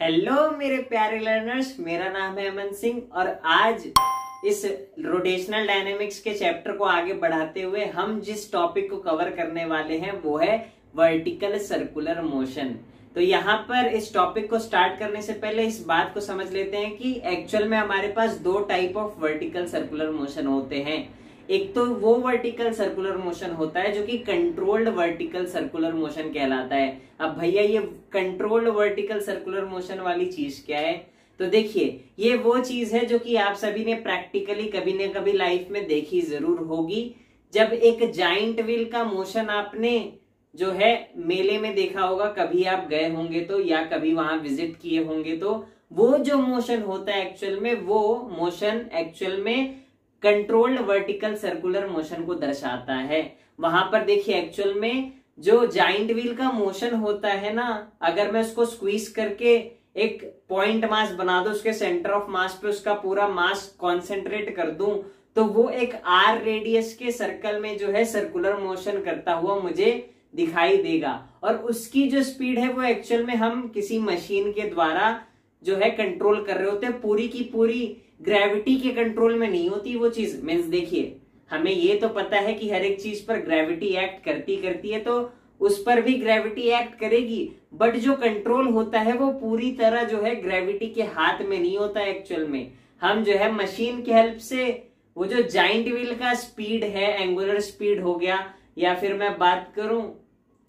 Hello मेरे प्यारे learners, मेरा नाम है अमन सिंह और आज इस रोटेशनल डायनेमिक्स के चैप्टर को आगे बढ़ाते हुए हम जिस टॉपिक को कवर करने वाले हैं वो है वर्टिकल सर्कुलर मोशन। तो यहाँ पर इस टॉपिक को स्टार्ट करने से पहले इस बात को समझ लेते हैं कि एक्चुअल में हमारे पास दो type of vertical circular motion होते हैं। एक तो वो वर्टिकल सर्कुलर मोशन होता है जो कि कंट्रोल्ड वर्टिकल सर्कुलर मोशन कहलाता है। अब भैया ये कंट्रोल्ड वर्टिकल सर्कुलर मोशन वाली चीज क्या है? तो देखिए, ये वो चीज है जो कि आप सभी ने प्रैक्टिकली कभी न कभी लाइफ में देखी जरूर होगी। जब एक जाइंट व्हील का मोशन आपने जो है मेले में देखा होगा, कभी आप गए होंगे तो, या कभी वहां विजिट किए होंगे तो, वो जो मोशन होता है एक्चुअल में, वो मोशन एक्चुअल में कंट्रोल्ड वर्टिकल सर्कुलर मोशन को दर्शाता है। वहां पर देखिए, एक्चुअल में जो जाइंट व्हील का मोशन होता है ना, अगर मैं उसको स्क्वीज करके एक पॉइंट मास बना दूं, उसके सेंटर ऑफ मास पे उसका पूरा मास कॉन्सेंट्रेट कर दूं, तो वो एक आर रेडियस के सर्कल में जो है सर्कुलर मोशन करता हुआ मुझे दिखाई देगा। और उसकी जो स्पीड है वो एक्चुअल में हम किसी मशीन के द्वारा जो है कंट्रोल कर रहे होते हैं। पूरी की पूरी ग्रेविटी के कंट्रोल में नहीं होती वो चीज। मीन्स देखिए, हमें ये तो पता है कि हर एक चीज पर ग्रेविटी एक्ट करती है, तो उस पर भी ग्रेविटी एक्ट करेगी, बट जो कंट्रोल होता है वो पूरी तरह जो है ग्रेविटी के हाथ में नहीं होता। एक्चुअल में हम जो है मशीन की हेल्प से वो जो जाइंट व्हील का स्पीड है, एंगुलर स्पीड हो गया, या फिर मैं बात करूं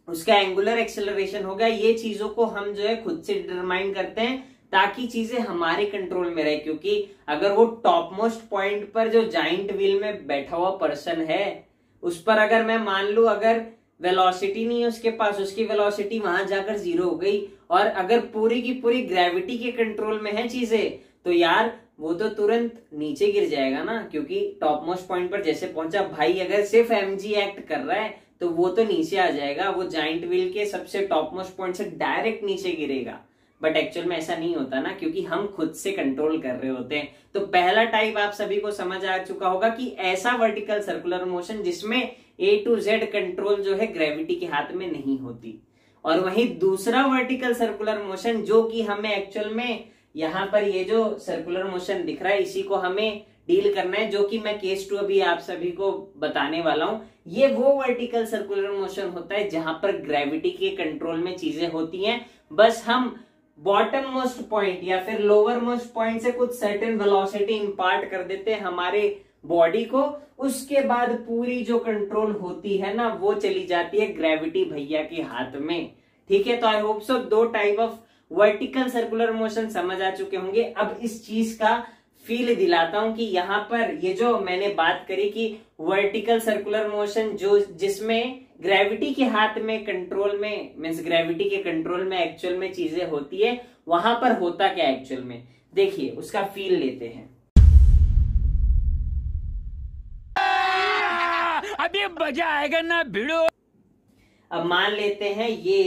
उसका एंगुलर एक्सेलरेशन हो गया, ये चीजों को हम जो है खुद से डिटरमाइन करते हैं ताकि चीजें हमारे कंट्रोल में रहे। क्योंकि अगर वो टॉप मोस्ट पॉइंट पर जो जाइंट व्हील में बैठा हुआ पर्सन है, उस पर अगर मैं मान लू अगर वेलोसिटी नहीं है उसके पास, उसकी वेलोसिटी वहां जाकर जीरो हो गई, और अगर पूरी की पूरी ग्रेविटी के कंट्रोल में है चीजें, तो यार वो तो तुरंत नीचे गिर जाएगा ना। क्योंकि टॉप मोस्ट पॉइंट पर जैसे पहुंचा, भाई अगर सिर्फ एमजी एक्ट कर रहा है तो वो तो नीचे आ जाएगा, वो जाइंट व्हील के सबसे टॉप मोस्ट पॉइंट से डायरेक्ट नीचे गिरेगा। बट एक्चुअल में ऐसा नहीं होता ना, क्योंकि हम खुद से कंट्रोल कर रहे होते हैं। तो पहला टाइप आप सभी को समझ आ चुका होगा कि ऐसा वर्टिकल सर्कुलर मोशन जिसमें ए टू जेड कंट्रोल जो है ग्रेविटी के हाथ में नहीं होती। और वहीं दूसरा वर्टिकल सर्कुलर मोशन जो कि हमें एक्चुअल में यहाँ पर ये जो सर्कुलर मोशन दिख रहा है, इसी को हमें डील करना है, जो कि मैं केस 2 अभी आप सभी को बताने वाला हूं। ये वो वर्टिकल सर्कुलर मोशन होता है जहां पर ग्रेविटी के कंट्रोल में चीजें होती हैं, बस हम बॉटम मोस्ट पॉइंट या फिर लोअर मोस्ट पॉइंट से कुछ सर्टेन वेलोसिटी इंपार्ट कर देते हैं हमारे बॉडी को। उसके बाद पूरी जो कंट्रोल होती है ना, वो चली जाती है ग्रेविटी भैया के हाथ में। ठीक है, तो आई होप सो दो type of vertical circular motion समझ आ चुके होंगे। अब इस चीज का फील दिलाता हूं कि यहाँ पर ये जो मैंने बात करी कि वर्टिकल सर्कुलर मोशन जो जिसमें ग्रेविटी के हाथ में कंट्रोल में, मीन्स ग्रेविटी के कंट्रोल में एक्चुअल में चीजें होती है, वहां पर होता क्या एक्चुअल में, देखिए उसका फील लेते हैं। अभी मजा आएगा ना भिड़ो। अब मान लेते हैं ये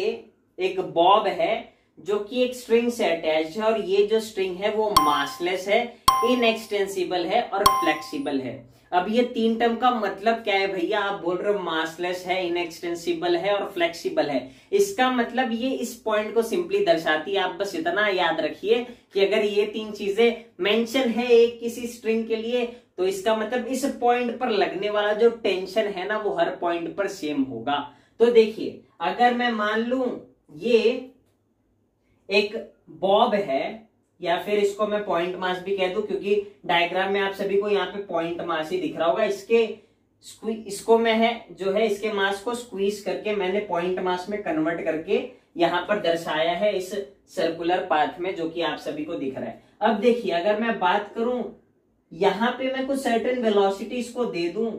एक बॉब है जो कि एक स्ट्रिंग से अटैच है, और ये जो स्ट्रिंग है वो मासलेस है, इनएक्सटेंसिबल है और फ्लेक्सिबल है। अब ये तीन टर्म का मतलब क्या है भैया? आप बोल रहे हो मासलेस है, इनएक्सटेंसिबल है और फ्लेक्सिबल है। इसका मतलब ये इस पॉइंट को सिंपली दर्शाती है। आप बस इतना याद रखिए कि अगर ये तीन चीजें मेंशन है एक किसी स्ट्रिंग के लिए, तो इसका मतलब इस पॉइंट पर लगने वाला जो टेंशन है ना, वो हर पॉइंट पर सेम होगा। तो देखिए, अगर मैं मान लू ये एक बॉब है, या फिर इसको मैं पॉइंट मास भी कह दूं, क्योंकि डायग्राम में आप सभी को यहाँ पे पॉइंट मास ही दिख रहा होगा। इसको मैं है जो है इसके मास को स्क्वीज करके मैंने पॉइंट मास में कन्वर्ट करके यहाँ पर दर्शाया है इस सर्कुलर पाथ में, जो कि आप सभी को दिख रहा है। अब देखिए, अगर मैं बात करूं यहाँ पे मैं कुछ सर्टेन वेलोसिटी इसको दे दूं,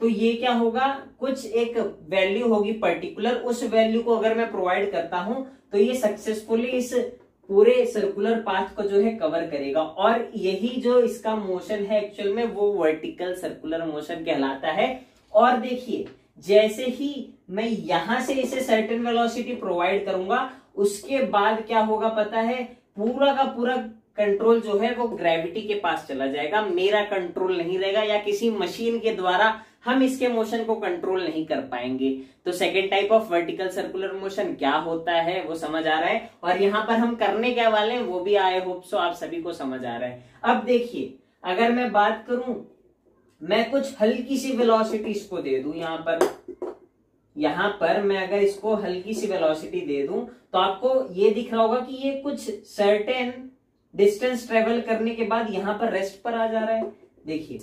तो ये क्या होगा, कुछ एक वैल्यू होगी पर्टिकुलर, उस वैल्यू को अगर मैं प्रोवाइड करता हूं तो ये सक्सेसफुली इस पूरे सर्कुलर पाथ को जो है कवर करेगा। और यही जो इसका मोशन है एक्चुअल में वो वर्टिकल सर्कुलर मोशन कहलाता है। और देखिए, जैसे ही मैं यहां से इसे सर्टेन वेलोसिटी प्रोवाइड करूंगा, उसके बाद क्या होगा पता है, पूरा का पूरा कंट्रोल जो है वो ग्रेविटी के पास चला जाएगा, मेरा कंट्रोल नहीं रहेगा, या किसी मशीन के द्वारा हम इसके मोशन को कंट्रोल नहीं कर पाएंगे। तो second type of vertical circular motion क्या होता है वो समझ आ रहा है, और यहाँ पर हम करने क्या वाले हैं वो भी आई होप सो आप सभी को समझ आ रहा है। अब देखिए, अगर मैं बात करूं, मैं कुछ हल्की सी वेलोसिटी इसको दे दूं, यहां पर मैं अगर इसको हल्की सी वेलोसिटी दे दूं तो आपको ये दिख रहा होगा कि ये कुछ सर्टेन डिस्टेंस ट्रेवल करने के बाद यहां पर रेस्ट पर आ जा रहा है। देखिए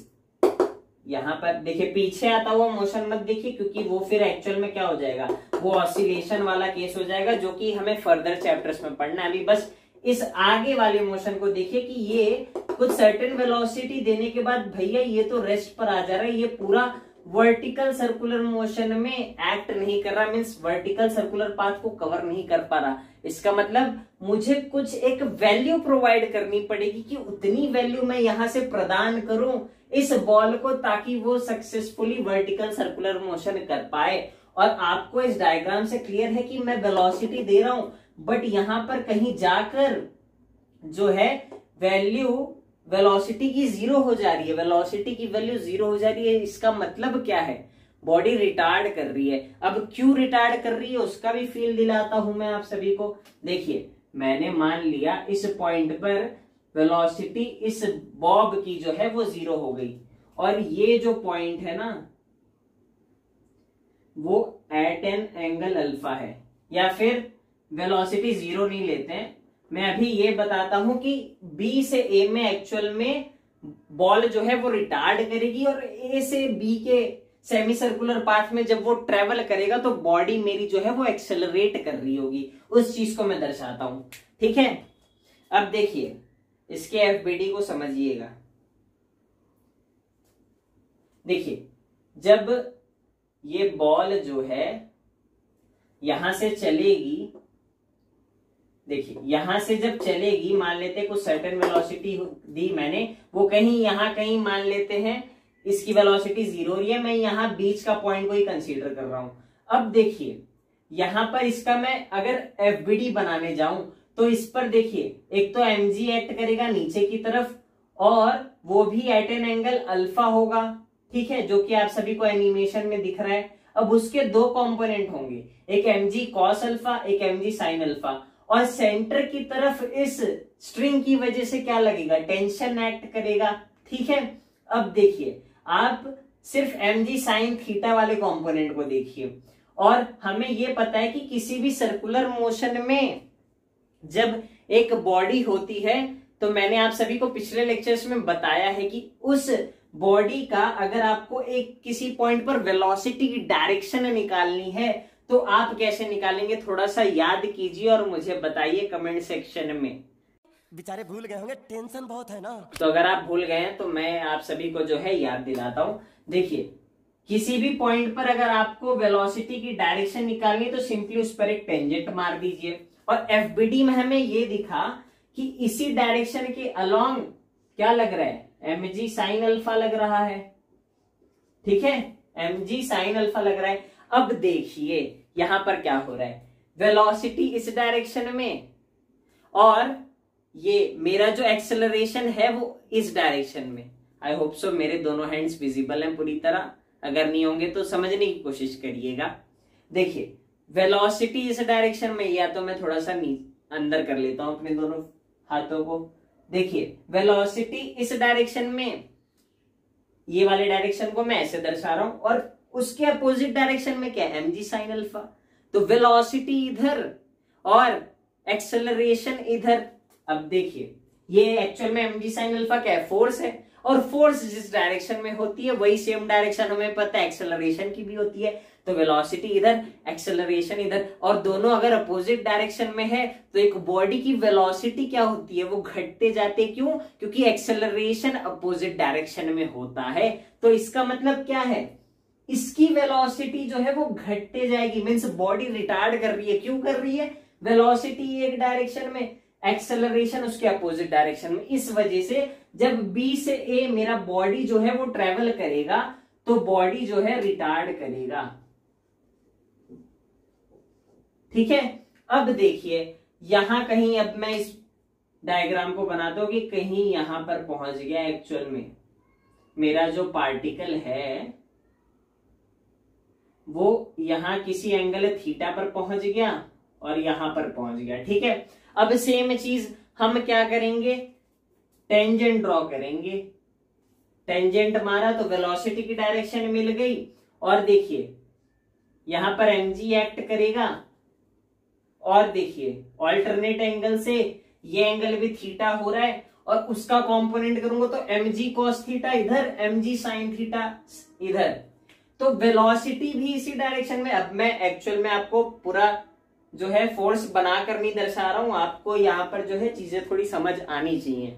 यहां पर देखिए, पीछे आता हुआ मोशन मत देखिए, क्योंकि वो फिर एक्चुअल में क्या हो जाएगा, वो ऑसिलेशन वाला केस हो जाएगा, जो कि हमें फर्दर चैप्टर्स में पढ़ना है। अभी बस इस आगे वाले मोशन को देखिए कि ये कुछ सर्टेन वेलोसिटी देने के बाद भैया ये तो रेस्ट पर आ जा रहा है, ये पूरा वर्टिकल सर्कुलर मोशन में एक्ट नहीं कर रहा, मीन्स वर्टिकल सर्कुलर पाथ को कवर नहीं कर पा रहा। इसका मतलब मुझे कुछ एक वैल्यू प्रोवाइड करनी पड़ेगी कि उतनी वैल्यू मैं यहां से प्रदान करूं इस बॉल को, ताकि वो सक्सेसफुली वर्टिकल सर्कुलर मोशन कर पाए। और आपको इस डायग्राम से क्लियर है कि मैं वेलोसिटी दे रहा हूं, बट यहां पर कहीं जाकर जो है वैल्यू वेलोसिटी की जीरो हो जा रही है, वेलोसिटी की वैल्यू जीरो हो जा रही है। इसका मतलब क्या है, बॉडी रिटार्ड कर रही है। अब क्यों रिटार्ड कर रही है उसका भी फील दिलाता हूं मैं आप सभी को। देखिए, मैंने मान लिया इस पॉइंट पर वेलोसिटी इस बॉब की जो है वो जीरो हो गई, और ये जो पॉइंट है ना वो एट एन एंगल अल्फा है, या फिर वेलोसिटी जीरो नहीं लेते हैं, मैं अभी ये बताता हूं कि बी से ए में एक्चुअल में बॉल जो है वो रिटार्ड करेगी, और ए से बी के सेमी सर्कुलर पाथ में जब वो ट्रेवल करेगा तो बॉडी मेरी जो है वो एक्सेलरेट कर रही होगी। उस चीज को मैं दर्शाता हूं, ठीक है। अब देखिए, इसके एफबीडी को समझिएगा। देखिए, जब ये बॉल जो है यहां से चलेगी, देखिए यहां से जब चलेगी, मान लेते हैं कुछ सर्टेन वेलोसिटी दी मैंने, वो कहीं यहां कहीं मान लेते हैं इसकी वेलोसिटी जीरो है, मैं यहां बीच का पॉइंट को ही कंसीडर कर रहा हूं। अब देखिए यहां पर इसका मैं अगर एफबीडी बनाने जाऊं तो इस पर देखिए, एक तो mg एक्ट करेगा नीचे की तरफ, और वो भी एट एन एंगल अल्फा होगा, ठीक है, जो कि आप सभी को एनिमेशन में दिख रहा है। अब उसके दो कंपोनेंट होंगे, एक mg कॉस अल्फा, एक mg साइन अल्फा, और सेंटर की तरफ इस स्ट्रिंग की वजह से क्या लगेगा, टेंशन एक्ट करेगा, ठीक है। अब देखिए, आप सिर्फ mg साइन थीटा वाले कंपोनेंट को देखिए, और हमें यह पता है कि किसी भी सर्कुलर मोशन में जब एक बॉडी होती है, तो मैंने आप सभी को पिछले लेक्चर्स में बताया है कि उस बॉडी का अगर आपको एक किसी पॉइंट पर वेलोसिटी की डायरेक्शन निकालनी है तो आप कैसे निकालेंगे, थोड़ा सा याद कीजिए और मुझे बताइए कमेंट सेक्शन में। बेचारे भूल गए होंगे, टेंशन बहुत है ना। तो अगर आप भूल गए हैं तो मैं आप सभी को जो है याद दिलाता हूं। देखिए, किसी भी पॉइंट पर अगर आपको वेलोसिटी की डायरेक्शन निकालनी है तो सिंपली उस पर एक टेंजेंट मार दीजिए, और एफबीडी में हमें ये दिखा कि इसी डायरेक्शन के अलोंग क्या लग रहा है, mg साइन अल्फा लग रहा है, ठीक है, mg साइन अल्फा लग रहा है। अब देखिए यहां पर क्या हो रहा है, वेलोसिटी इस डायरेक्शन में, और ये मेरा जो एक्सेलरेशन है वो इस डायरेक्शन में। आई होप सो मेरे दोनों हैंड्स विजिबल हैं पूरी तरह, अगर नहीं होंगे तो समझने की कोशिश करिएगा। देखिए, वेलोसिटी इस डायरेक्शन में, या तो मैं थोड़ा सा अंदर कर लेता हूं अपने दोनों हाथों को। देखिए, वेलोसिटी इस डायरेक्शन में, ये वाले डायरेक्शन को मैं ऐसे दर्शा रहा हूं, और उसके अपोजिट डायरेक्शन में क्या है, mg साइन अल्फा। तो वेलोसिटी इधर और एक्सेलरेशन इधर। अब देखिए, ये एक्चुअल में mg साइन अल्फा क्या है, फोर्स है, और फोर्स जिस डायरेक्शन में होती है वही सेम डायरेक्शन हमें पता है एक्सेलरेशन की भी होती है। तो वेलोसिटी इधर, एक्सेलरेशन इधर, और दोनों अगर अपोजिट डायरेक्शन में है तो एक बॉडी की वेलोसिटी क्या होती है, वो घटते जाते, क्यों, क्योंकि एक्सेलरेशन अपोजिट डायरेक्शन में होता है। तो इसका मतलब क्या है, इसकी वेलोसिटी जो है वो घटते जाएगी, मीन्स बॉडी रिटार्ड कर रही है। क्यों कर रही है, वेलोसिटी एक डायरेक्शन में, एक्सेलरेशन उसके अपोजिट डायरेक्शन में। इस वजह से जब बी से ए मेरा बॉडी जो है वो ट्रेवल करेगा तो बॉडी जो है रिटार्ड करेगा, ठीक है। अब देखिए यहां कहीं, अब मैं इस डायग्राम को बनाता हूं कि कहीं यहां पर पहुंच गया, एक्चुअल में मेरा जो पार्टिकल है वो यहाँ किसी एंगल थीटा पर पहुंच गया और यहां पर पहुंच गया। ठीक है, अब सेम चीज हम क्या करेंगे, टेंजेंट ड्रॉ करेंगे। टेंजेंट मारा तो वेलोसिटी की डायरेक्शन मिल गई, और देखिए यहां पर mg एक्ट करेगा, और देखिए ऑल्टरनेट एंगल से ये एंगल भी थीटा हो रहा है, और उसका कंपोनेंट करूंगा तो mg cos थीटा इधर, mg sin थीटा इधर, तो वेलोसिटी भी इसी डायरेक्शन में। अब मैं एक्चुअल में आपको पूरा जो है फोर्स बनाकर नहीं दर्शा रहा हूं, आपको यहाँ पर जो है चीजें थोड़ी समझ आनी चाहिए।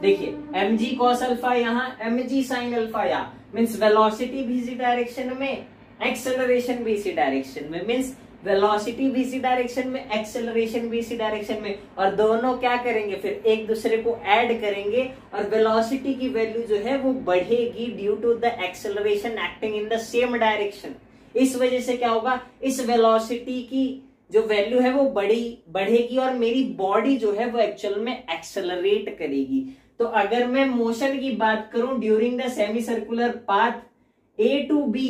देखिए mg cos अल्फा यहाँ, mg sin अल्फा यहाँ, मीन्स वेलोसिटी भी इसी डायरेक्शन में, एक्सेलरेशन भी इसी डायरेक्शन में, मीन्स वेलोसिटी भी इसी डायरेक्शन में, एक्सेलरेशन भी इसी डायरेक्शन में, और दोनों क्या करेंगे फिर एक दूसरे को ऐड करेंगे, और वेलोसिटी की वैल्यू जो है वो बढ़ेगी due to the acceleration acting in the same direction. इस वजह से क्या होगा, इस वेलोसिटी की जो वैल्यू है वो बढ़ेगी, और मेरी बॉडी जो है वो एक्चुअल में एक्सेलरेट करेगी। तो अगर मैं मोशन की बात करूं during the semi circular path A to B,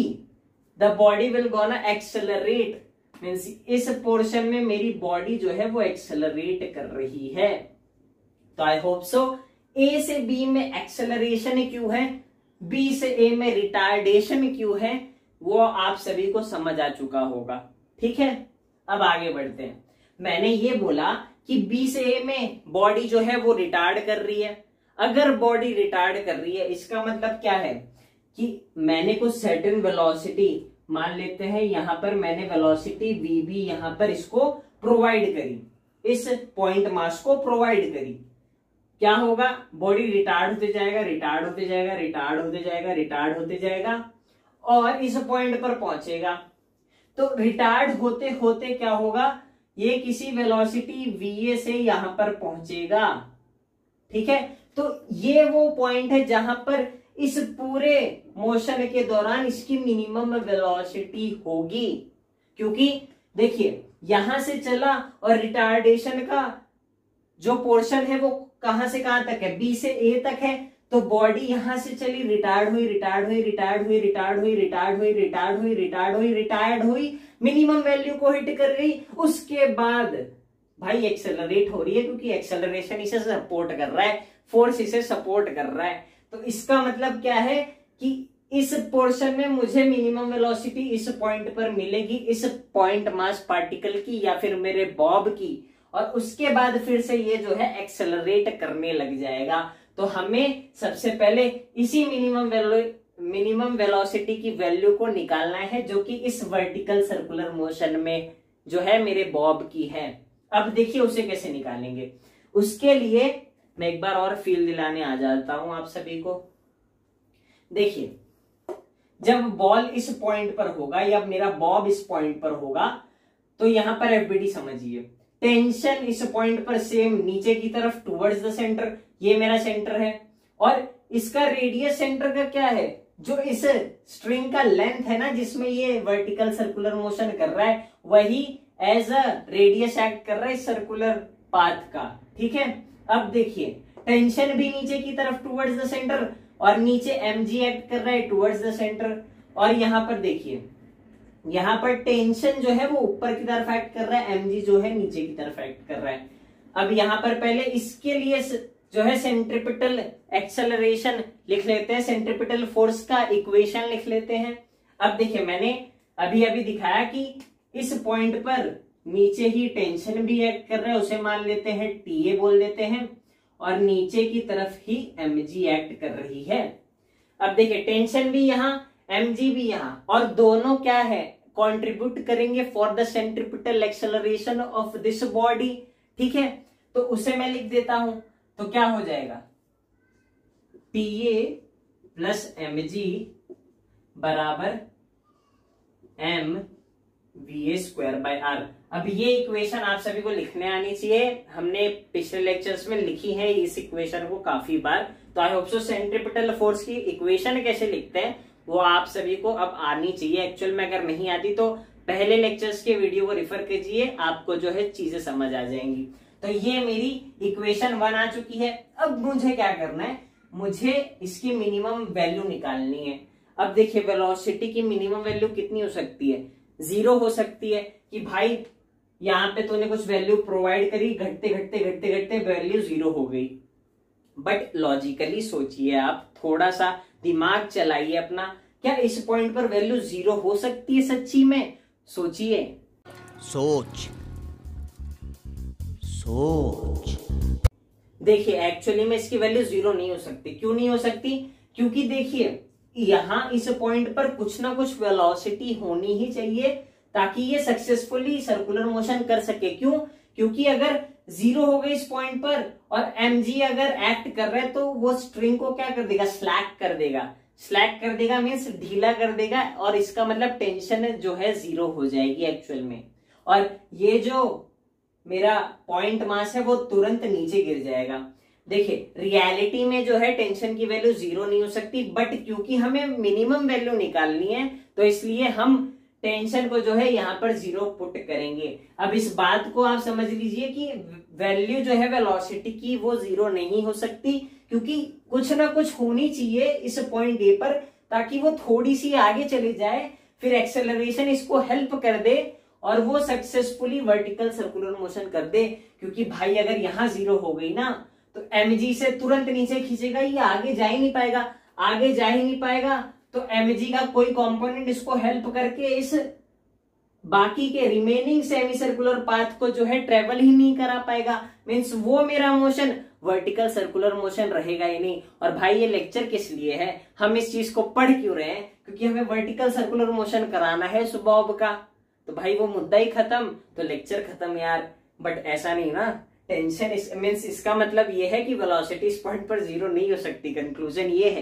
the body will gonna accelerate, means इस पोर्शन में मेरी बॉडी जो है वो एक्सेलरेट कर रही है। तो आई होप सो A से B में एक्सेलरेशन क्यों है, B से A में रिटार्डेशन क्यों है, वो आप सभी को समझ आ चुका होगा। ठीक है, अब आगे बढ़ते हैं। मैंने ये बोला कि B से A में बॉडी जो है वो रिटार्ड कर रही है। अगर बॉडी रिटार्ड कर रही है इसका मतलब क्या है कि मैंने कुछ सर्टेन वेलोसिटी मान लेते हैं, यहां पर मैंने वेलोसिटी VB यहां पर इसको प्रोवाइड करी, इस पॉइंट मास को प्रोवाइड करी। क्या होगा, बॉडी रिटार्ड होते जाएगा, रिटार्ड होते जाएगा, रिटार्ड होते जाएगा, रिटार्ड होते जाएगा, और इस पॉइंट पर पहुंचेगा। तो रिटार्ड होते होते क्या होगा, ये किसी वेलोसिटी VA से यहां पर पहुंचेगा। ठीक है, तो ये वो पॉइंट है जहां पर इस पूरे मोशन के दौरान इसकी मिनिमम वेलोसिटी होगी, क्योंकि देखिए यहां से चला और रिटार्डेशन का जो पोर्शन है वो कहां से कहां तक है, B से A तक है। तो बॉडी यहां से चली, रिटार्ड हुई, रिटार्ड हुई, रिटार्ड हुई, रिटार्ड हुई, रिटार्ड हुई, रिटार्ड हुई, रिटार्ड हुई, रिटार्ड हुई, मिनिमम वैल्यू को हिट कर गई। उसके बाद भाई एक्सेलरेट हो रही है, क्योंकि एक्सेलरेशन इसे सपोर्ट कर रहा है, फोर्स इसे सपोर्ट कर रहा है। तो इसका मतलब क्या है कि इस पोर्शन में मुझे मिनिमम वेलोसिटी इस पॉइंट पर मिलेगी, इस पॉइंट मास पार्टिकल की या फिर मेरे बॉब की, और उसके बाद फिर से ये जो है एक्सेलरेट करने लग जाएगा। तो हमें सबसे पहले इसी मिनिमम वेलोसिटी की वैल्यू को निकालना है, जो कि इस वर्टिकल सर्कुलर मोशन में जो है मेरे बॉब की है। अब देखिए उसे कैसे निकालेंगे। उसके लिए मैं एक बार और फील दिलाने आ जाता हूं आप सभी को। देखिए जब बॉल इस पॉइंट पर होगा या मेरा बॉब इस पॉइंट पर होगा, तो यहां पर एफबीडी समझिए, टेंशन इस पॉइंट पर सेम नीचे की तरफ टुवर्ड्स द सेंटर, ये मेरा सेंटर है, और इसका रेडियस सेंटर का क्या है, जो इस स्ट्रिंग का लेंथ है ना जिसमें ये वर्टिकल सर्कुलर मोशन कर रहा है, वही एज अ रेडियस एक्ट कर रहा है सर्कुलर पाथ का। ठीक है, अब देखिए टेंशन भी नीचे की तरफ टुवर्ड्स द सेंटर, और नीचे mg एक्ट कर रहा है टुवर्ड्स द सेंटर, और यहां पर देखिए यहां पर टेंशन जो है वो ऊपर की तरफ एक्ट कर रहा है, mg जो है नीचे की तरफ एक्ट कर रहा है। अब यहां पर पहले इसके लिए जो है सेंट्रिपिटल एक्सेलरेशन लिख लेते हैं, सेंट्रिपिटल फोर्स का इक्वेशन लिख लेते हैं। अब देखिए मैंने अभी अभी दिखाया कि इस पॉइंट पर नीचे ही टेंशन भी एक्ट कर रहा है, उसे मान लेते हैं TA बोल देते हैं, और नीचे की तरफ ही mg एक्ट कर रही है। अब देखिए टेंशन भी यहाँ, mg भी यहाँ, और दोनों क्या है, कंट्रीब्यूट करेंगे for the centripetal acceleration of this body. ठीक है, तो उसे मैं लिख देता हूं, तो क्या हो जाएगा, TA प्लस mg बराबर mva²/r। अब ये इक्वेशन आप सभी को लिखने आनी चाहिए, हमने पिछले लेक्चर्स में लिखी है इस इक्वेशन को काफी बार। तो I hope so centripetal force की इक्वेशन कैसे लिखते हैं वो आप सभी को अब आनी चाहिए। एक्चुअल में अगर नहीं आती तो पहले लेक्चर्स के वीडियो को रिफर कीजिए, आपको जो है चीजें समझ आ जाएंगी। तो ये मेरी इक्वेशन 1 आ चुकी है। अब मुझे क्या करना है, मुझे इसकी मिनिमम वैल्यू निकालनी है। अब देखिए वेलोसिटी की मिनिमम वैल्यू कितनी हो सकती है, 0 हो सकती है कि भाई यहाँ पे तूने कुछ वैल्यू प्रोवाइड करी, घटते घटते घटते घटते वैल्यू 0 हो गई। बट लॉजिकली सोचिए, आप थोड़ा सा दिमाग चलाइए अपना, क्या इस पॉइंट पर वैल्यू 0 हो सकती है सच्ची में? सोचिए, सोच सोच। देखिए एक्चुअली में इसकी वैल्यू 0 नहीं हो सकती। क्यों नहीं हो सकती? क्योंकि देखिए यहां इस पॉइंट पर कुछ ना कुछ वेलोसिटी होनी ही चाहिए ताकि ये सक्सेसफुली सर्कुलर मोशन कर सके। क्यों? क्योंकि अगर 0 हो गई इस पॉइंट पर और mg अगर एक्ट कर रहा है तो वो स्ट्रिंग को क्या कर देगा, स्लैक कर देगा। स्लैक कर देगा मीन्स ढीला कर देगा, और इसका मतलब टेंशन जो है 0 हो जाएगी एक्चुअल में, और ये जो मेरा पॉइंट मास है वो तुरंत नीचे गिर जाएगा। देखिए रियलिटी में जो है टेंशन की वैल्यू 0 नहीं हो सकती, बट क्योंकि हमें मिनिमम वैल्यू निकालनी है तो इसलिए हम टेंशन को जो है यहाँ पर 0 पुट करेंगे। अब इस बात को आप समझ लीजिए कि वैल्यू जो है वेलोसिटी की वो 0 नहीं हो सकती, क्योंकि कुछ ना कुछ होनी चाहिए इस पॉइंट ए पर ताकि वो थोड़ी सी आगे चली जाए, फिर एक्सेलरेशन इसको हेल्प कर दे और वो सक्सेसफुली वर्टिकल सर्कुलर मोशन कर दे। क्योंकि भाई अगर यहाँ 0 हो गई ना तो mg से तुरंत नीचे खींचेगा, ये आगे जा ही नहीं पाएगा। आगे जा ही नहीं पाएगा तो mg का कोई कंपोनेंट इसको हेल्प करके इस बाकी के रिमेनिंग सेमी सर्कुलर पाथ को जो है ट्रेवल ही नहीं करा पाएगा। मीन्स वो मेरा मोशन वर्टिकल सर्कुलर मोशन रहेगा ही नहीं। और भाई ये लेक्चर किस लिए है, हम इस चीज को पढ़ क्यों रहे हैं? क्योंकि हमें वर्टिकल सर्कुलर मोशन कराना है सुबह का। तो भाई वो मुद्दा ही खत्म तो लेक्चर खत्म यार। बट ऐसा नहीं ना, टेंशन मीन्स इसका मतलब ये है कि वेलोसिटी इस पॉइंट पर 0 नहीं हो सकती। कंक्लूजन ये है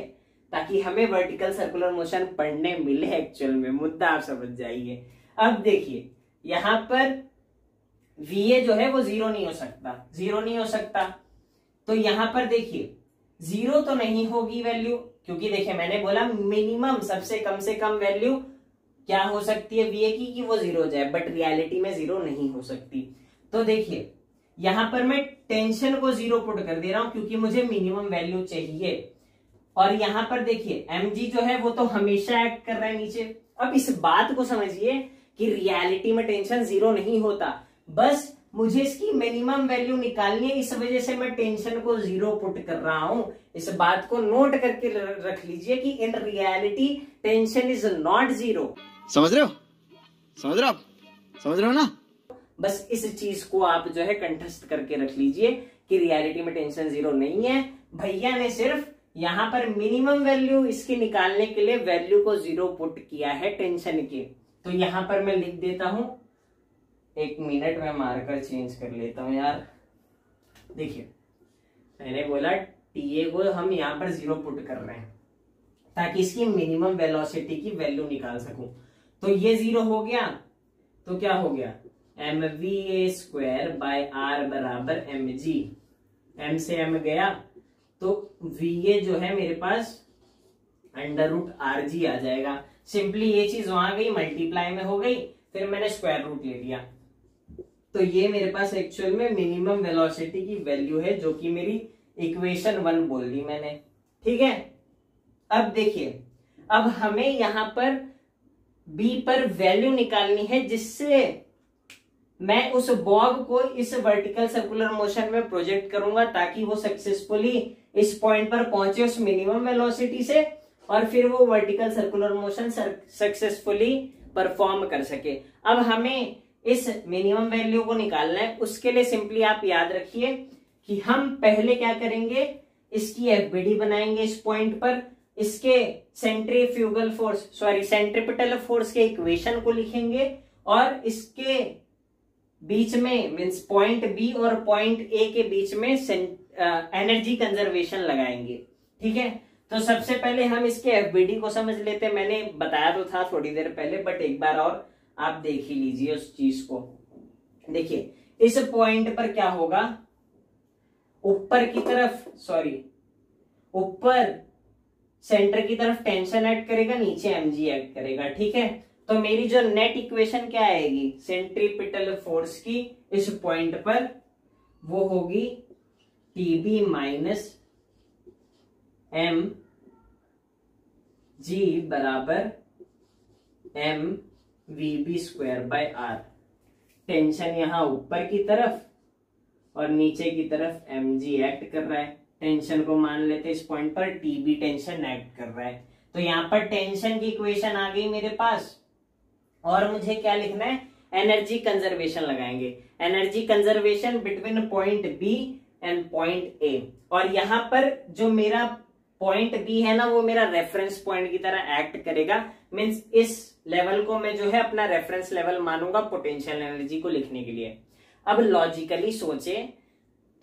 ताकि हमें वर्टिकल सर्कुलर मोशन पढ़ने मिले एक्चुअल में, मुद्दा आप समझ जाइए। अब देखिए यहां पर VA जो है वो 0 नहीं हो सकता, 0 नहीं हो सकता। तो यहां पर देखिए 0 तो नहीं होगी वैल्यू, क्योंकि देखिए मैंने बोला मिनिमम सबसे कम से कम वैल्यू क्या हो सकती है VA की कि वो 0 हो जाए, बट रियलिटी में 0 नहीं हो सकती। तो देखिए यहां पर मैं टेंशन को 0 पुट कर दे रहा हूं क्योंकि मुझे मिनिमम वैल्यू चाहिए। और यहां पर देखिए mg जो है वो तो हमेशा एक्ट कर रहा है नीचे। अब इस बात को समझिए कि रियलिटी में टेंशन 0 नहीं होता, बस मुझे इसकी मिनिमम वैल्यू निकालनी है, इस वजह से मैं टेंशन को 0 पुट कर रहा हूं। इस बात को नोट करके रख लीजिए कि in reality tension is not 0। समझ रहे हो? समझ रहे हो आप? समझ रहे हो ना? बस इस चीज को आप जो है कंठस्थ करके रख लीजिए कि रियलिटी में टेंशन 0 नहीं है। भैया ने सिर्फ यहां पर मिनिमम वैल्यू इसकी निकालने के लिए वैल्यू को 0 पुट किया है टेंशन के। तो यहां पर मैं लिख देता हूं, एक मिनट में मार्कर चेंज कर लेता हूं यार। देखिए मैंने बोला TA को हम यहां पर 0 पुट कर रहे हैं ताकि इसकी मिनिमम वेलोसिटी की वैल्यू निकाल सकूं। तो ये 0 हो गया तो क्या हो गया, mva² बाय r बराबर mg। m से m गया तो va जो है मेरे पास √rg आ जाएगा। सिंपली ये चीज वहां गई, मल्टीप्लाई में हो गई, फिर मैंने स्क्वायर रूट ले लिया। तो ये मेरे पास एक्चुअल में मिनिमम वेलोसिटी की वैल्यू है जो कि मेरी इक्वेशन 1 बोल दी मैंने। ठीक है, अब देखिए अब हमें यहां पर B पर वैल्यू निकालनी है जिससे मैं उस बॉब को इस वर्टिकल सर्कुलर मोशन में प्रोजेक्ट करूंगा ताकि वो सक्सेसफुली इस पॉइंट पर पहुंचे उस मिनिमम वेलोसिटी से, और फिर वो vertical circular motion successfully perform कर सके। अब हमें इस मिनिमम वैल्यू को निकालना है, उसके लिए सिंपली आप याद रखिए कि हम पहले क्या करेंगे, इसकी FBD बनाएंगे इस पॉइंट पर, इसके सेंट्रीपिटल फोर्स के इक्वेशन को लिखेंगे और इसके बीच में मींस पॉइंट B और पॉइंट A के बीच में एनर्जी कंजर्वेशन लगाएंगे। ठीक है, तो सबसे पहले हम इसके FBD को समझ लेते हैं। मैंने बताया तो था थोड़ी देर पहले, बट एक बार और आप देख ही लीजिए उस चीज को। देखिए इस पॉइंट पर क्या होगा, ऊपर की तरफ ऊपर सेंटर की तरफ टेंशन एक्ट करेगा, नीचे mg एक्ट करेगा। ठीक है, तो मेरी जो नेट इक्वेशन क्या आएगी सेंट्रीपिटल फोर्स की इस पॉइंट पर, वो होगी TB माइनस M G बराबर m VB square by R। Tension यहाँ ऊपर की तरफ और नीचे की तरफ mg एक्ट कर रहा है। टेंशन को मान लेते इस पॉइंट पर TB टेंशन एक्ट कर रहा है। तो यहाँ पर टेंशन की इक्वेशन आ गई मेरे पास, और मुझे क्या लिखना है, एनर्जी कंजर्वेशन लगाएंगे। Energy conservation between point B and point A. और यहाँ पर जो मेरा पॉइंट बी है ना, वो मेरा रेफरेंस पॉइंट की तरह एक्ट करेगा। मींस इस लेवल को मैं जो है अपना रेफरेंस लेवल मानूंगा पोटेंशियल एनर्जी को लिखने के लिए। अब लॉजिकली सोचे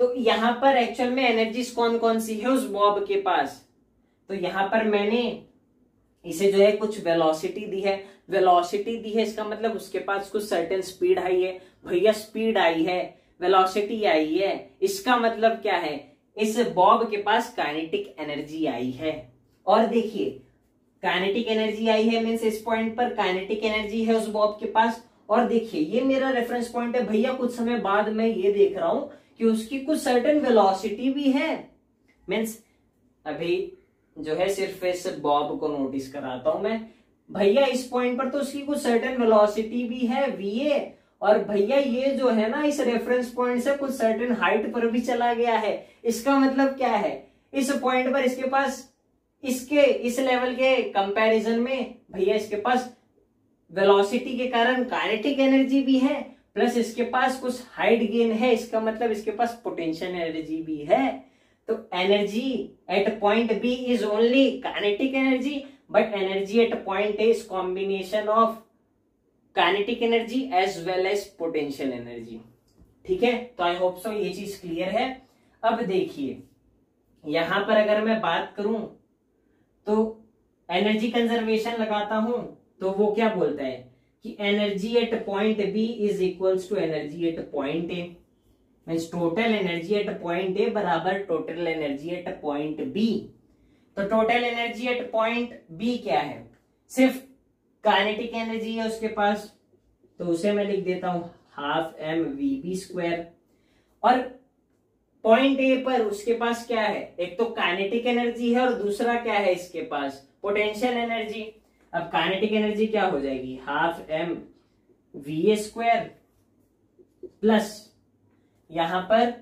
तो यहाँ पर एक्चुअल में एनर्जीज कौन कौन सी है उस बॉब के पास। तो यहाँ पर मैंने इसे जो है कुछ वेलोसिटी दी है। वेलोसिटी दी है इसका मतलब उसके पास कुछ सर्टेन स्पीड आई है। भैया स्पीड आई है, वेलोसिटी आई है, इसका मतलब क्या है, इस बॉब के पास काइनेटिक एनर्जी आई है। और देखिए काइनेटिक एनर्जी आई है मींस इस पॉइंट पर काइनेटिक एनर्जी है उस बॉब के पास। और देखिए ये मेरा रेफरेंस पॉइंट है भैया, कुछ समय बाद मैं ये देख रहा हूं कि उसकी कुछ सर्टेन वेलोसिटी भी है। मींस अभी जो है सिर्फ इस बॉब को नोटिस कराता हूं मैं, भैया इस पॉइंट पर तो उसकी कुछ सर्टेन वेलोसिटी भी है VA, और भैया ये जो है ना इस रेफरेंस पॉइंट से कुछ सर्टेन हाइट पर भी चला गया है। इसका मतलब क्या है, इस पॉइंट पर इसके पास इसके इस लेवल के कंपैरिजन में भैया इसके पास वेलोसिटी के कारण काइनेटिक एनर्जी भी है, प्लस इसके पास कुछ हाइट गेन है। इसका मतलब इसके पास पोटेंशियल एनर्जी भी है। तो energy at point B is only kinetic energy, but energy at point A is combination of kinetic energy as well as potential energy. ठीक है, तो आई होप सो ये चीज क्लियर है। अब देखिए यहां पर अगर मैं बात करूं तो एनर्जी कंजर्वेशन लगाता हूं तो वो क्या बोलता है कि energy at point B is equals to energy at point A. Means total energy at point A बराबर total energy at point B. तो total energy at point B क्या है, सिर्फ काइनेटिक एनर्जी है उसके पास, तो उसे मैं लिख देता हूं हाफ m VB स्क्वायर। और पॉइंट ए पर उसके पास क्या है, एक तो काइनेटिक एनर्जी है और दूसरा क्या है इसके पास पोटेंशियल एनर्जी। अब काइनेटिक एनर्जी क्या हो जाएगी, half m VA square plus यहां पर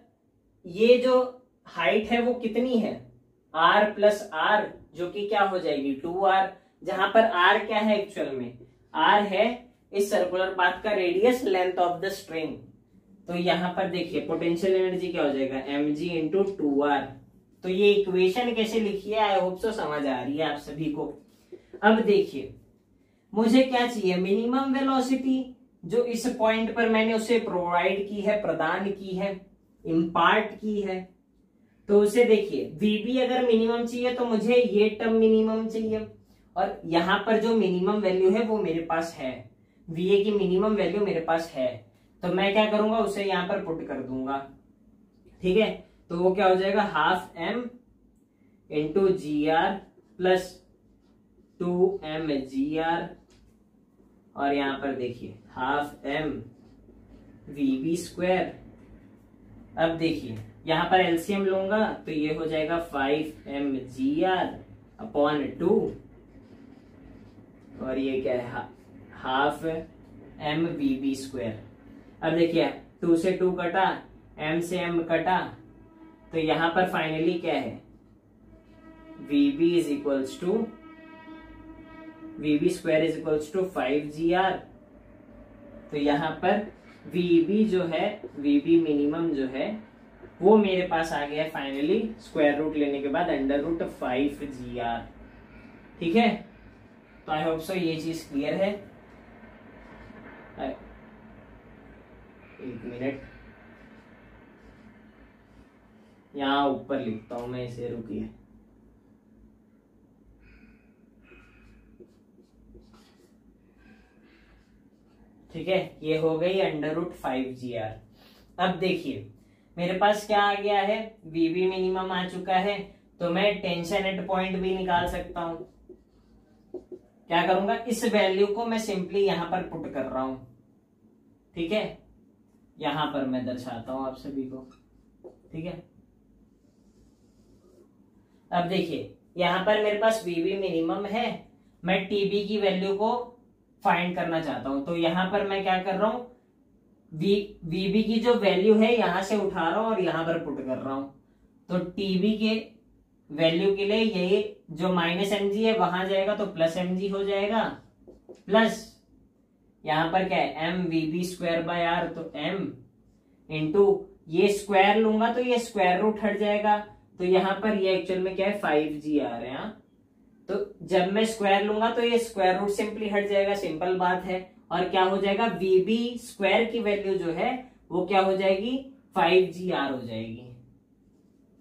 ये जो हाइट है वो कितनी है r प्लस r, जो कि क्या हो जाएगी 2r, जहां पर r क्या है एक्चुअल में, r है इस सर्कुलर पाथ का radius, length of the string. तो यहां पर देखिए पोटेंशियल एनर्जी क्या हो जाएगा mg इंटू 2r। तो ये इक्वेशन कैसे लिखी है, आई होप सो समझ आ रही है आप सभी को। अब देखिए मुझे क्या चाहिए, मिनिमम वेलोसिटी जो इस पॉइंट पर मैंने उसे प्रोवाइड की है, प्रदान की है, इम्पार्ट की है। तो उसे देखिए VB अगर मिनिमम चाहिए तो मुझे ये टर्म मिनिमम चाहिए, और यहां पर जो मिनिमम वैल्यू है वो मेरे पास है, VA की मिनिमम वैल्यू मेरे पास है। तो मैं क्या करूंगा, उसे यहां पर पुट कर दूंगा। ठीक है, तो वो क्या हो जाएगा half m into GR plus 2mgr, और यहां पर देखिए हाफ m VB स्क्वायर। अब देखिए यहां पर एलसीएम लूंगा तो ये हो जाएगा 5mgr अपॉन 2, और ये क्या है हाफ m VB स्क्वायर। अब देखिए 2 से 2 कटा, m से m कटा, तो यहां पर फाइनली क्या है VB is equals to VB square is equals to 5gr। तो यहां पर VB जो है, VB मिनिमम जो है वो मेरे पास आ गया है फाइनली स्क्वायर रूट लेने के बाद अंडर रूट 5gr। ठीक है, तो आई होप सो ये चीज क्लियर है। एक मिनट, यहां ऊपर लिखता हूं मैं इसे, रुकिए। ठीक है, ये हो गई अंडर रूट 5gr। अब देखिए मेरे पास क्या आ गया है, VB मिनिमम आ चुका है, तो मैं टेंशन एट पॉइंट भी निकाल सकता हूं। क्या करूंगा, इस वैल्यू को मैं सिंपली यहां पर पुट कर रहा हूं। ठीक है, यहां पर मैं दर्शाता हूं आप सभी को। ठीक है, अब देखिए यहाँ पर मेरे पास वीबी मिनिमम है, मैं टीबी की वैल्यू को फाइंड करना चाहता हूं। तो यहाँ पर मैं क्या कर रहा हूं, वीबी की जो वैल्यू है यहां से उठा रहा हूं और यहां पर पुट कर रहा हूं। तो टीबी के वैल्यू के लिए यही जो -mg है वहां जाएगा तो +mg हो जाएगा, प्लस यहां पर क्या है mvb²/r, तो m इंटू ये स्क्वायर लूंगा तो ये स्क्वायर रूट हट जाएगा, तो यहां पर ये एक्चुअल में क्या है 5g आ रहे हैं। तो जब मैं स्क्वायर लूंगा तो ये स्क्वायर रूट सिंपली हट जाएगा, सिंपल बात है। और क्या हो जाएगा, VB² की वैल्यू जो है वो क्या हो जाएगी 5gr हो जाएगी।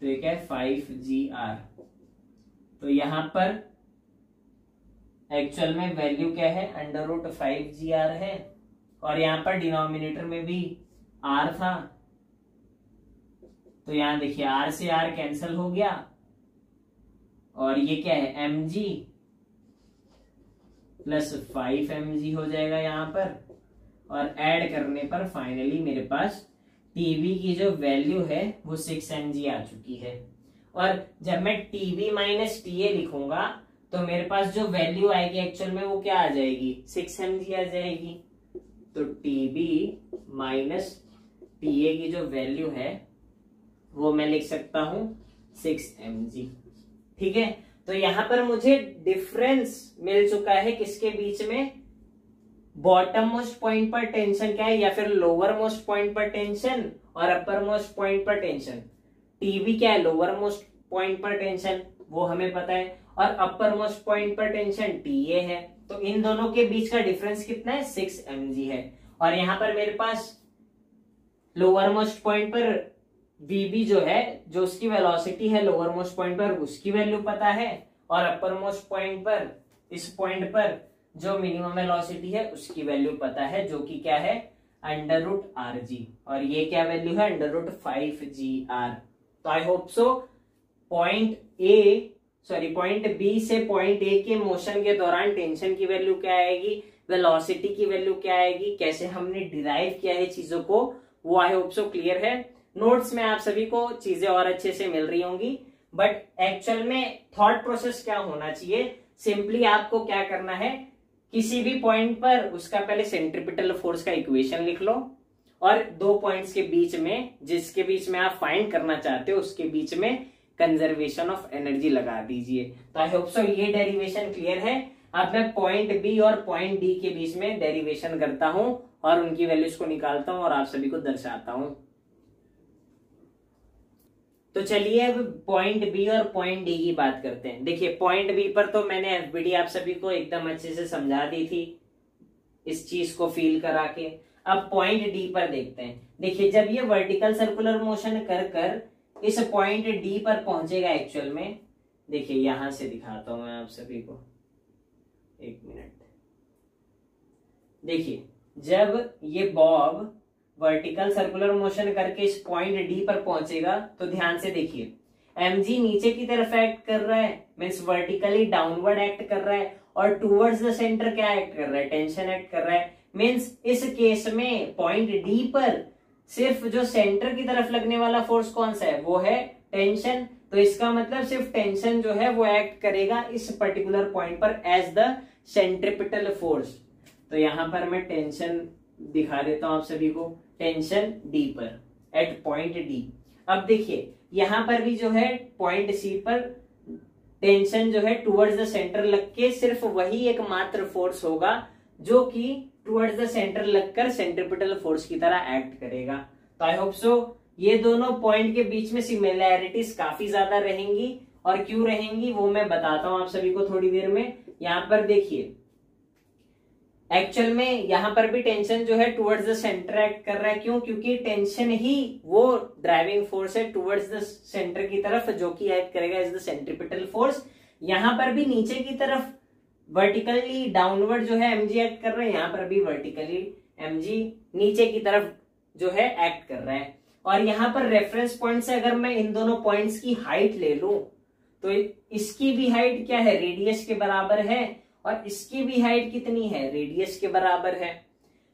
तो ये क्या है 5gr। तो यहां पर एक्चुअल में वैल्यू क्या है √5gr है, और यहां पर डिनोमिनेटर में भी r था, तो यहां देखिए r से r कैंसिल हो गया, और ये क्या है mg प्लस 5mg हो जाएगा यहाँ पर, और ऐड करने पर फाइनली मेरे पास टीबी की जो वैल्यू है वो 6mg आ चुकी है। और जब मैं टीबी माइनस टीए लिखूंगा तो मेरे पास जो वैल्यू आएगी एक्चुअल में वो क्या आ जाएगी 6mg आ जाएगी। तो टीबी माइनस टीए की जो वैल्यू है वो मैं लिख सकता हूं 6mg। ठीक है, तो यहां पर मुझे डिफरेंस मिल चुका है किसके बीच में, बॉटम मोस्ट पॉइंट पर टेंशन क्या है या फिर लोअर मोस्ट पॉइंट पर टेंशन और अपर मोस्ट पॉइंट पर टेंशन। टीबी क्या है लोअर मोस्ट पॉइंट पर टेंशन वो हमें पता है, और अपर मोस्ट पॉइंट पर टेंशन टीए है। तो इन दोनों के बीच का डिफरेंस कितना है 6mg है। और यहां पर मेरे पास लोअर मोस्ट पॉइंट पर VB जो है, जो उसकी वेलोसिटी है लोअर मोस्ट पॉइंट पर उसकी वैल्यू पता है, और अपर मोस्ट पॉइंट पर इस पॉइंट पर जो मिनिमम वेलोसिटी है उसकी वैल्यू पता है, जो कि क्या है √rg, और ये क्या वैल्यू है √5gr। तो I hope so point B से पॉइंट ए के मोशन के दौरान टेंशन की वैल्यू क्या आएगी, वेलोसिटी की वैल्यू क्या आएगी, कैसे हमने डिराइव किया है चीजों को, वो आई होप सो क्लियर है। नोट्स में आप सभी को चीजें और अच्छे से मिल रही होंगी, बट एक्चुअल में थॉट प्रोसेस क्या होना चाहिए, सिंपली आपको क्या करना है, किसी भी पॉइंट पर उसका पहले सेंट्रीपिटल फोर्स का इक्वेशन लिख लो, और दो पॉइंट्स के बीच में जिसके बीच में आप फाइंड करना चाहते हो उसके बीच में कंजर्वेशन ऑफ एनर्जी लगा दीजिए। तो आई होप सो ये डेरिवेशन क्लियर है। अब मैं पॉइंट बी और पॉइंट डी के बीच में डेरिवेशन करता हूं और उनकी वैल्यूज को निकालता हूं और आप सभी को दर्शाता हूं। तो चलिए अब पॉइंट बी और पॉइंट डी की बात करते हैं। देखिए पॉइंट बी पर तो मैंने एफबीडी आप सभी को एकदम अच्छे से समझा दी थी इस चीज को फील करा के। अब पॉइंट डी पर देखते हैं। देखिए जब ये वर्टिकल सर्कुलर मोशन कर कर इस पॉइंट डी पर पहुंचेगा एक्चुअल में, देखिए यहां से दिखाता हूं मैं आप सभी को, एक मिनट। देखिए जब ये बॉब वर्टिकल सर्कुलर मोशन करके इस पॉइंट डी पर पहुंचेगा तो ध्यान से देखिए mg नीचे की तरफ एक्ट कर रहा है, मीन्स वर्टिकली डाउनवर्ड एक्ट कर रहा है, और टूवर्ड्स द सेंटर क्या एक्ट कर रहा है, टेंशन एक्ट कर रहा है। मीन्स इस केस में पॉइंट डी पर सिर्फ जो सेंटर की तरफ लगने वाला फोर्स कौन सा है, वो है टेंशन। तो इसका मतलब सिर्फ टेंशन जो है वो एक्ट करेगा इस पर्टिकुलर पॉइंट पर एज द सेंट्रीपिटल फोर्स। तो यहां पर मैं टेंशन दिखा देता हूं आप सभी को, टेंशन डी पर एट पॉइंट डी। अब देखिए यहां पर भी जो है पॉइंट सी पर टेंशन जो है टुवर्ड्स द सेंटर लग के सिर्फ वही एकमात्र फोर्स होगा जो कि टुवर्ड्स द सेंटर लगकर सेंट्रीपिटल फोर्स की तरह एक्ट करेगा। तो आई होप सो ये दोनों पॉइंट के बीच में सिमिलैरिटीज काफी ज्यादा रहेंगी, और क्यों रहेंगी वो मैं बताता हूं आप सभी को थोड़ी देर में। यहां पर देखिए एक्चुअल में यहां पर भी टेंशन जो है टुवर्ड्स द सेंटर एक्ट कर रहा है। क्यों? क्योंकि टेंशन ही वो ड्राइविंग फोर्स है टुवर्ड्स द सेंटर की तरफ जो कि एक्ट करेगा इज द सेंट्रीपिटल फोर्स। यहां पर भी नीचे की तरफ वर्टिकली डाउनवर्ड जो है mg एक्ट कर रहा है, यहां पर भी वर्टिकली mg नीचे की तरफ जो है एक्ट कर रहा है। और यहां पर रेफरेंस पॉइंट से अगर मैं इन दोनों पॉइंट्स की हाइट ले लूं तो इसकी भी हाइट क्या है, रेडियस के बराबर है, और इसकी भी हाइट कितनी है, रेडियस के बराबर है।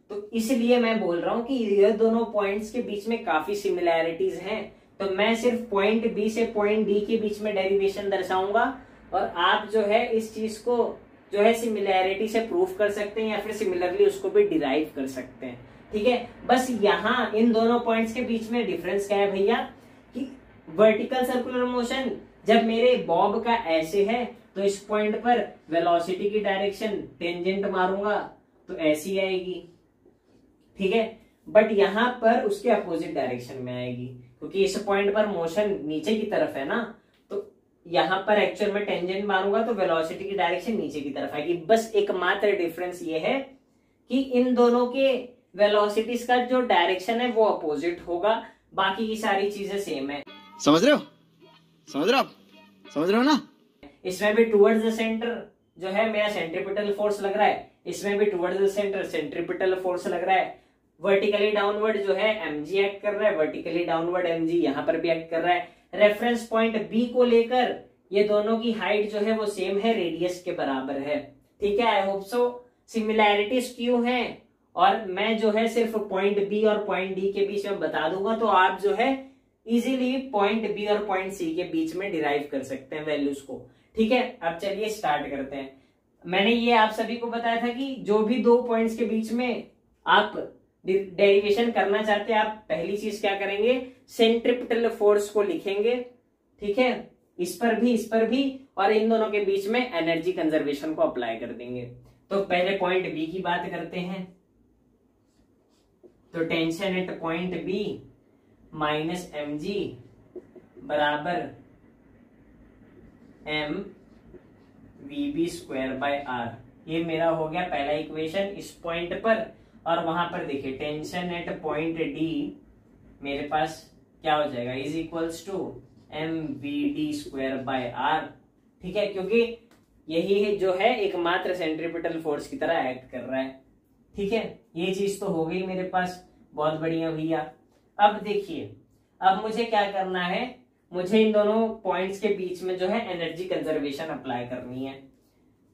तो इसलिए मैं बोल रहा हूं कि ये दोनों पॉइंट्स के बीच में काफी सिमिलैरिटीज हैं। तो मैं सिर्फ पॉइंट बी से पॉइंट डी के बीच में डेरिवेशन दर्शाऊंगा, और आप जो है इस चीज को जो है सिमिलैरिटी से प्रूफ कर सकते हैं या फिर सिमिलरली उसको भी डिराइव कर सकते हैं। ठीक है, बस यहाँ इन दोनों पॉइंट्स के बीच में डिफरेंस क्या है भैया कि वर्टिकल सर्कुलर मोशन जब मेरे बॉब का ऐसे है तो इस पॉइंट पर वेलोसिटी की डायरेक्शन टेंजेंट मारूंगा तो ऐसी आएगी। ठीक है, बट यहां पर उसके अपोजिट डायरेक्शन में आएगी क्योंकि इस पॉइंट पर मोशन नीचे की तरफ है ना, तो यहां पर एक्चुअल में टेंजेंट मारूंगा तो वेलोसिटी की डायरेक्शन नीचे की तरफ आएगी। बस एकमात्र डिफरेंस ये है कि इन दोनों के वेलोसिटीज का जो डायरेक्शन है वो अपोजिट होगा, बाकी की सारी चीजें सेम है। समझ रहे हो? समझ रहे हो आप? समझ रहे हो ना? इसमें भी टुवर्ड्स द सेंटर जो है मेरा सेंट्रीपिटल फोर्स लग रहा है, इसमें भी towards the centre centripetal force लग रहा है। वर्टिकली डाउनवर्ड जो है mg एक्ट कर रहा है, वर्टिकली डाउनवर्ड mg यहां पर भी एक्ट कर रहा है। रेफरेंस पॉइंट B को लेकर ये दोनों की हाइट जो है वो सेम है, रेडियस के बराबर है। ठीक है, आई होप सो सिमिलैरिटीज क्यों है और मैं जो है सिर्फ पॉइंट B और पॉइंट D के बीच में बता दूंगा तो आप जो है इजीली पॉइंट B और पॉइंट C के बीच में डिराइव कर सकते हैं वैल्यूज को। ठीक है, अब चलिए स्टार्ट करते हैं। मैंने ये आप सभी को बताया था कि जो भी दो पॉइंट्स के बीच में आप डेरिवेशन करना चाहते हैं, आप पहली चीज क्या करेंगे, सेंट्रीपिटल फोर्स को लिखेंगे। ठीक है, इस पर भी और इन दोनों के बीच में एनर्जी कंजर्वेशन को अप्लाई कर देंगे। तो पहले पॉइंट बी की बात करते हैं। तो tension at point B minus mg बराबर m vb square by r। ये मेरा हो गया पहला इक्वेशन इस पॉइंट पर। और वहां पर देखिए टेंशन एट पॉइंट डी मेरे पास क्या हो जाएगा, is equals to mvd square by r। ठीक है, क्योंकि यही है जो है एकमात्र सेंट्रीपिटल फोर्स की तरह एक्ट कर रहा है। ठीक है, ये चीज तो हो गई मेरे पास, बहुत बढ़िया भैया। अब देखिए, अब मुझे क्या करना है, मुझे इन दोनों पॉइंट्स के बीच में जो है एनर्जी कंजर्वेशन अप्लाई करनी है।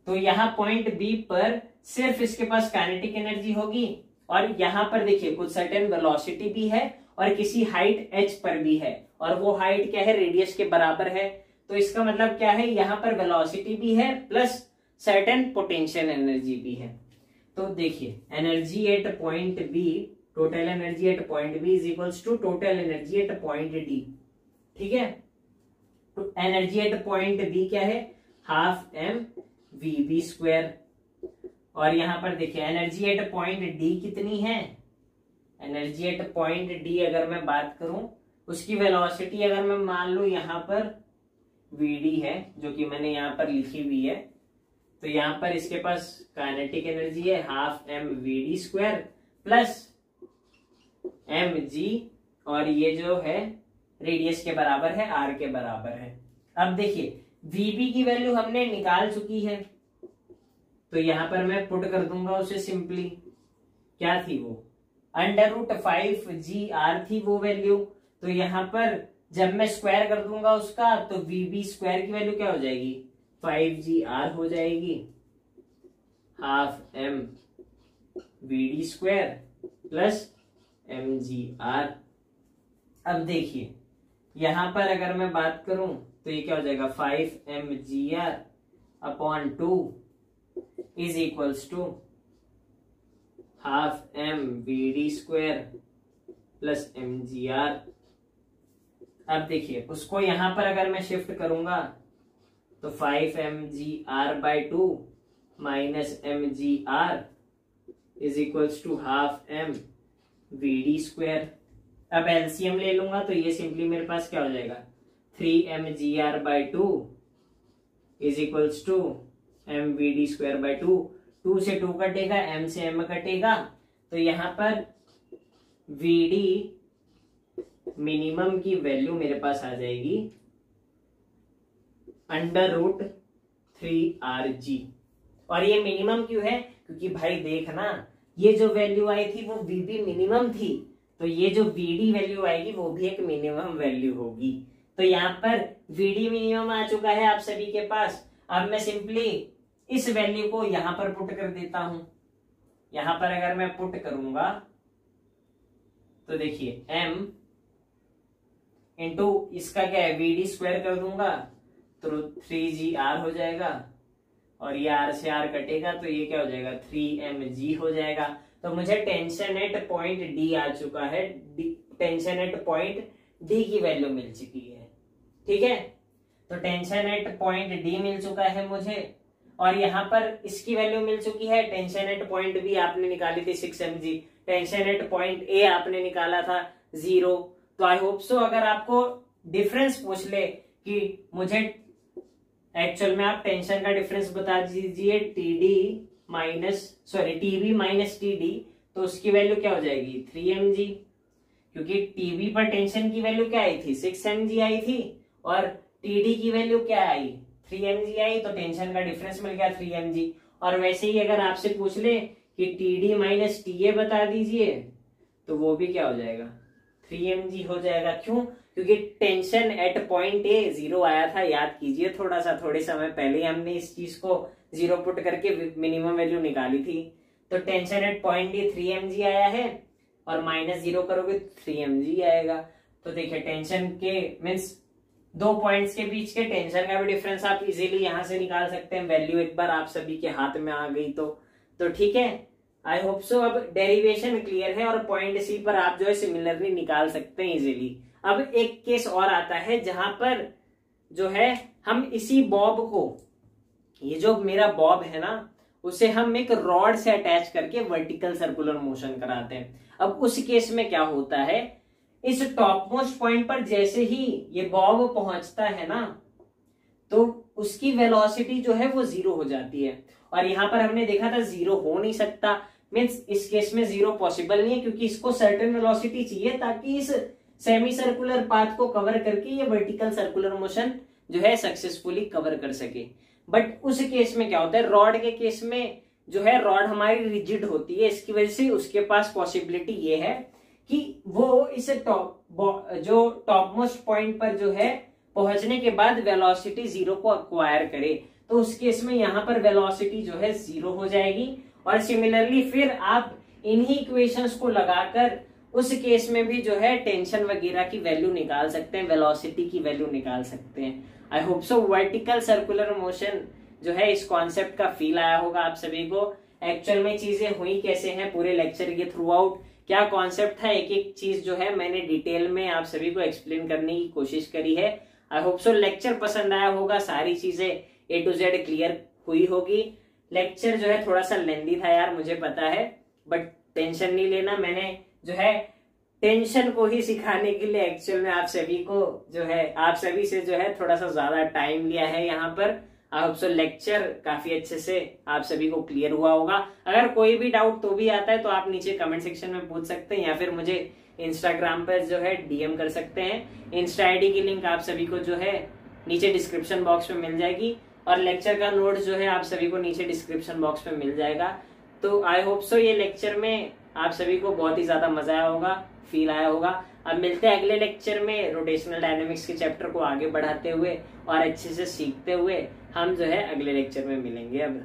तो यहाँ पॉइंट बी पर सिर्फ इसके पास काइनेटिक एनर्जी होगी और यहाँ पर देखिए कुछ सर्टेन वेलोसिटी भी है और किसी हाइट h पर भी है, और वो हाइट क्या है, रेडियस के बराबर है। तो इसका मतलब क्या है, यहाँ पर वेलोसिटी भी है प्लस सर्टेन पोटेंशियल एनर्जी भी है। तो देखिए energy at point B, total energy at point B is equals to total energy at point D. ठीक है, तो एनर्जी एट पॉइंट बी क्या है, हाफ m vb स्क्वायर। और यहां पर देखिए एनर्जी एट पॉइंट डी कितनी है, एनर्जी एट पॉइंट डी अगर मैं बात करूं, उसकी वेलोसिटी अगर मैं मान लूं यहाँ पर vd है जो कि मैंने यहाँ पर लिखी हुई है, तो यहाँ पर इसके पास काइनेटिक एनर्जी है half m vd square plus mg, और ये जो है रेडियस के बराबर है, r के बराबर है। अब देखिए vb की वैल्यू हमने निकाल चुकी है, तो यहां पर मैं पुट कर दूंगा उसे सिंपली। क्या थी वो, √5gr थी वो वैल्यू। तो यहां पर जब मैं स्क्वायर कर दूंगा उसका तो vb स्क्वायर की वैल्यू क्या हो जाएगी, 5gr हो जाएगी, half m vd square plus mgr। अब देखिए यहां पर अगर मैं बात करूं तो ये क्या हो जाएगा, 5mgr upon 2 is equals to half m vd square plus mgr। अब देखिए उसको यहां पर अगर मैं शिफ्ट करूंगा तो 5mgr by 2 minus mgr is equals to half m vd square. अब एलसीएम ले लूंगा तो ये सिंपली मेरे पास क्या हो जाएगा, 3mgr by 2 is equals to mvd square by 2। 2 से 2 कटेगा, m से m कटेगा, तो यहाँ पर vd मिनिमम की वैल्यू मेरे पास आ जाएगी √3rg। और ये मिनिमम क्यों है, क्योंकि भाई देखना ये जो वैल्यू आई थी वो vb मिनिमम थी, तो ये जो vd वैल्यू आएगी वो भी एक मिनिमम वैल्यू होगी। तो यहाँ पर vd मिनिमम आ चुका है आप सभी के पास। अब मैं सिंपली इस वैल्यू को यहां पर पुट कर देता हूं। यहां पर अगर मैं पुट करूंगा तो देखिए m इंटू इसका क्या है, vd स्क्वायर कर दूंगा तो 3GR हो जाएगा, और ये R से R कटेगा तो ये क्या हो जाएगा 3mg हो जाएगा। तो मुझे टेंशन एट पॉइंट D आ चुका है, टेंशन एट पॉइंट D की वैल्यू मिल चुकी है। ठीक है, तो टेंशन एट पॉइंट D मिल चुका है मुझे, और यहाँ पर इसकी वैल्यू मिल चुकी है। टेंशन एट पॉइंट B आपने निकाली थी 6mg, tension at point A आपने निकाला था 0। तो आई होप सो अगर आपको डिफरेंस पूछ ले कि मुझे एक्चुअल में आप टेंशन का डिफरेंस बता दीजिए TB माइनस TD, तो उसकी वैल्यू क्या हो जाएगी 3mg, क्योंकि TB पर टेंशन की वैल्यू क्या आई थी 6mg आई थी, और TD की वैल्यू क्या आई 3mg आई, तो टेंशन का डिफरेंस मिल गया 3mg। और वैसे ही अगर आपसे पूछ ले कि TD माइनस TA बता दीजिए, तो वो भी क्या हो जाएगा 3mg हो जाएगा। क्यों? क्योंकि टेंशन एट पॉइंट A 0 आया था, याद कीजिए थोड़े समय पहले हमने इस चीज को 0 पुट करके मिनिमम वैल्यू निकाली थी। तो tension at point D 3mg आया है, और -0 करोगे तो 3mg आएगा। तो देखिए टेंशन के मीन्स 2 पॉइंट्स के बीच के टेंशन का भी डिफरेंस आप इजीली यहां से निकाल सकते हैं। वैल्यू एक बार आप सभी के हाथ में आ गई तो ठीक है, आई होप सो अब डेरिवेशन क्लियर है, और पॉइंट सी पर आप जो है सिमिलरली निकाल सकते हैं इजीली। अब एक केस और आता है जहां पर जो है हम इसी बॉब को, ये जो मेरा बॉब है ना, उसे हम एक रॉड से अटैच करके वर्टिकल सर्कुलर मोशन कराते हैं। अब उस केस में क्या होता है, इस टॉप मोस्ट पॉइंट पर जैसे ही ये बॉब पहुंचता है ना, तो उसकी वेलोसिटी जो है वो 0 हो जाती है। और यहां पर हमने देखा था 0 हो नहीं सकता, मीन्स इस केस में 0 पॉसिबल नहीं है, क्योंकि इसको सर्टेन वेलोसिटी चाहिए ताकि इस सेमी सर्कुलर पाथ को कवर करके ये वर्टिकल सर्कुलर मोशन जो है सक्सेसफुली कवर कर सके। बट उस केस में क्या होता है, रॉड के केस में जो है रॉड हमारी रिजिड होती है, इसकी वजह से उसके पास पॉसिबिलिटी ये है कि वो इस टॉप मोस्ट पॉइंट पर जो है पहुंचने के बाद वेलोसिटी 0 को अक्वायर करे। तो उस केस में यहाँ पर वेलोसिटी जो है 0 हो जाएगी। और सिमिलरली फिर आप इन्हीं इक्वेशंस को लगाकर उस केस में भी जो है टेंशन वगैरह की वैल्यू निकाल सकते हैं, वेलोसिटी की वैल्यू निकाल सकते हैं। आई होप सो वर्टिकल सर्कुलर मोशन जो है इस कॉन्सेप्ट का फील आया होगा आप सभी को। एक्चुअल में चीजें हुई कैसे हैं पूरे लेक्चर के थ्रू आउट, क्या कॉन्सेप्ट था, एक एक चीज जो है मैंने डिटेल में आप सभी को एक्सप्लेन करने की कोशिश करी है। आई होप सो लेक्चर पसंद आया होगा, सारी चीजें A to Z क्लियर हुई होगी। लेक्चर जो है थोड़ा सा लेंदी था यार, मुझे पता है, बट टेंशन नहीं लेना, मैंने जो है टेंशन को ही सिखाने के लिए एक्चुअल में आप सभी को जो है आप सभी से जो है थोड़ा सा ज्यादा टाइम लिया है यहाँ पर। आई होप सो लेक्चर काफी अच्छे से आप सभी को क्लियर हुआ होगा। अगर कोई भी डाउट तो भी आता है तो आप नीचे कमेंट सेक्शन में पूछ सकते हैं, या फिर मुझे इंस्टाग्राम पर जो है DM कर सकते हैं। इंस्टा ID की लिंक आप सभी को जो है नीचे डिस्क्रिप्शन बॉक्स में मिल जाएगी, और लेक्चर का नोट जो है आप सभी को नीचे डिस्क्रिप्शन बॉक्स में मिल जाएगा। तो आई होप सो ये लेक्चर में आप सभी को बहुत ही ज्यादा मजा आया होगा, फील आया होगा। अब मिलते हैं अगले लेक्चर में रोटेशनल डायनेमिक्स के चैप्टर को आगे बढ़ाते हुए और अच्छे से सीखते हुए हम जो है अगले लेक्चर में मिलेंगे। अब